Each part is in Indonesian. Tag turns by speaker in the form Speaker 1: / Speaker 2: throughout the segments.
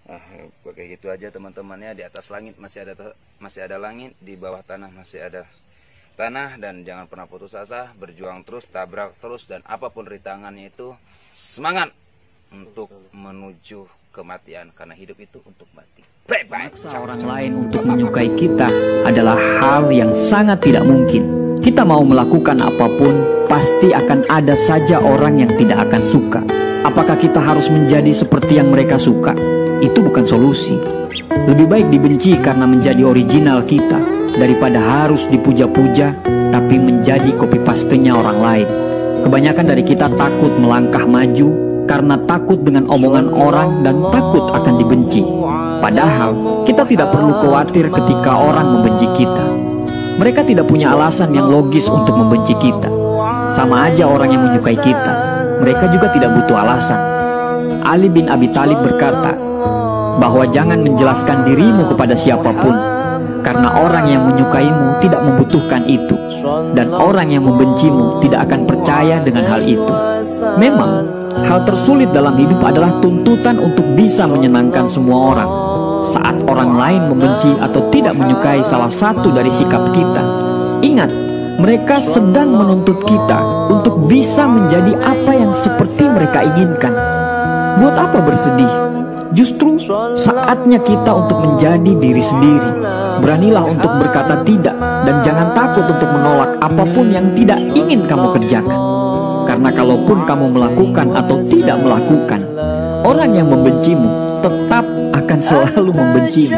Speaker 1: Nah, kayak gitu aja teman-temannya. Di atas langit masih ada langit, di bawah tanah masih ada tanah. Dan jangan pernah putus asa, berjuang terus, tabrak terus, dan apapun rintangannya itu semangat untuk menuju kematian, karena hidup itu untuk mati.
Speaker 2: Memaksa orang lain untuk menyukai kita adalah hal yang sangat tidak mungkin. Kita mau melakukan apapun, pasti akan ada saja orang yang tidak akan suka. Apakah kita harus menjadi seperti yang mereka suka? Itu bukan solusi. Lebih baik dibenci karena menjadi original kita, daripada harus dipuja-puja tapi menjadi copy paste-nya orang lain. Kebanyakan dari kita takut melangkah maju karena takut dengan omongan orang dan takut akan dibenci. Padahal kita tidak perlu khawatir ketika orang membenci kita. Mereka tidak punya alasan yang logis untuk membenci kita. Sama aja orang yang menyukai kita, mereka juga tidak butuh alasan. Ali bin Abi Thalib berkata bahwa jangan menjelaskan dirimu kepada siapapun, karena orang yang menyukaimu tidak membutuhkan itu, dan orang yang membencimu tidak akan percaya dengan hal itu. Memang, hal tersulit dalam hidup adalah tuntutan untuk bisa menyenangkan semua orang. Saat orang lain membenci atau tidak menyukai salah satu dari sikap kita, ingat, mereka sedang menuntut kita untuk bisa menjadi apa yang seperti mereka inginkan. Buat apa bersedih? Justru saatnya kita untuk menjadi diri sendiri. Beranilah untuk berkata tidak, dan jangan takut untuk menolak apapun yang tidak ingin kamu kerjakan. Karena kalaupun kamu melakukan atau tidak melakukan, orang yang membencimu tetap akan selalu membencimu.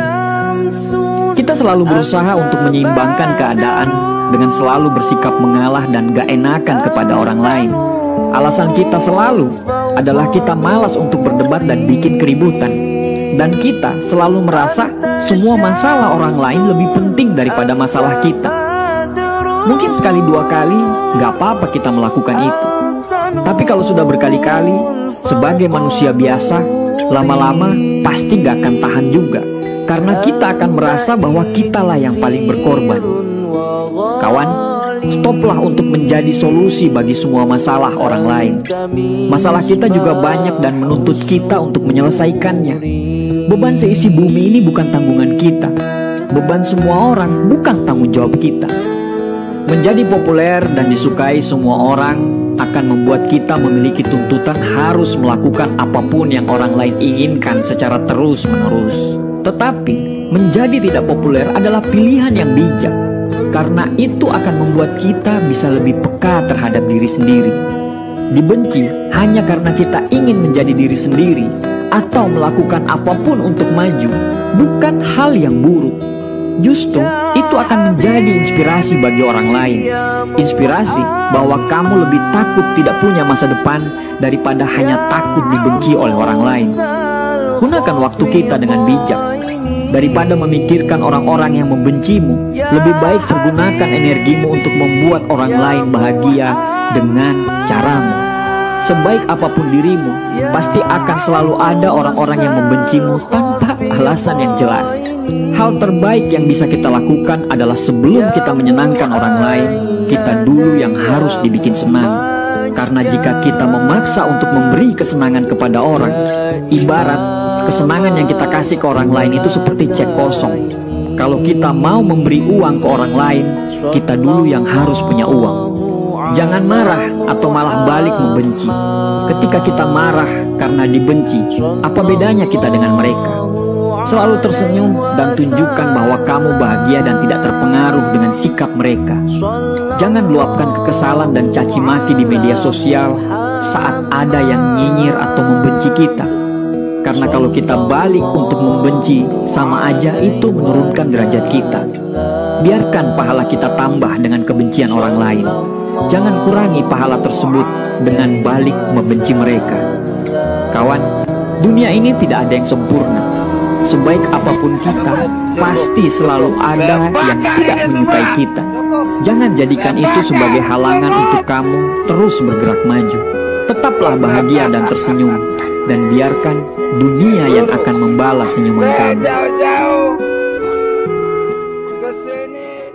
Speaker 2: Kita selalu berusaha untuk menyeimbangkan keadaan dengan selalu bersikap mengalah dan gak enakan kepada orang lain. Alasan kita selalu adalah kita malas untuk berdebat dan bikin keributan. Dan kita selalu merasa semua masalah orang lain lebih penting daripada masalah kita. Mungkin sekali dua kali gak apa-apa kita melakukan itu. Tapi kalau sudah berkali-kali, sebagai manusia biasa, lama-lama pasti gak akan tahan juga. Karena kita akan merasa bahwa kitalah yang paling berkorban. Kawan, stoplah untuk menjadi solusi bagi semua masalah orang lain. Masalah kita juga banyak dan menuntut kita untuk menyelesaikannya. Beban seisi bumi ini bukan tanggungan kita. Beban semua orang bukan tanggung jawab kita. Menjadi populer dan disukai semua orang akan membuat kita memiliki tuntutan harus melakukan apapun yang orang lain inginkan secara terus-menerus. Tetapi, menjadi tidak populer adalah pilihan yang bijak, karena itu akan membuat kita bisa lebih peka terhadap diri sendiri. Dibenci hanya karena kita ingin menjadi diri sendiri atau melakukan apapun untuk maju bukan hal yang buruk. Justru itu akan menjadi inspirasi bagi orang lain. Inspirasi bahwa kamu lebih takut tidak punya masa depan daripada hanya takut dibenci oleh orang lain. Gunakan waktu kita dengan bijak. Daripada memikirkan orang-orang yang membencimu, lebih baik pergunakan energimu untuk membuat orang lain bahagia dengan caramu. Sebaik apapun dirimu, pasti akan selalu ada orang-orang yang membencimu tanpa alasan yang jelas. Hal terbaik yang bisa kita lakukan adalah sebelum kita menyenangkan orang lain, kita dulu yang harus dibikin senang. Karena jika kita memaksa untuk memberi kesenangan kepada orang, ibarat kesenangan yang kita kasih ke orang lain itu seperti cek kosong. Kalau kita mau memberi uang ke orang lain, kita dulu yang harus punya uang. Jangan marah atau malah balik membenci. Ketika kita marah karena dibenci, apa bedanya kita dengan mereka? Selalu tersenyum dan tunjukkan bahwa kamu bahagia dan tidak terpengaruh dengan sikap mereka. Jangan luapkan kekesalan dan caci maki di media sosial saat ada yang nyinyir atau membenci kita. Karena kalau kita balik untuk membenci, sama aja itu menurunkan derajat kita. Biarkan pahala kita tambah dengan kebencian orang lain. Jangan kurangi pahala tersebut dengan balik membenci mereka. Kawan, dunia ini tidak ada yang sempurna. Sebaik apapun kita, pasti selalu ada yang tidak menyukai kita. Jangan jadikan itu sebagai halangan untuk kamu terus bergerak maju. Tetaplah bahagia dan tersenyum, dan biarkan dunia yang akan membalas senyuman kamu.
Speaker 1: Kesini.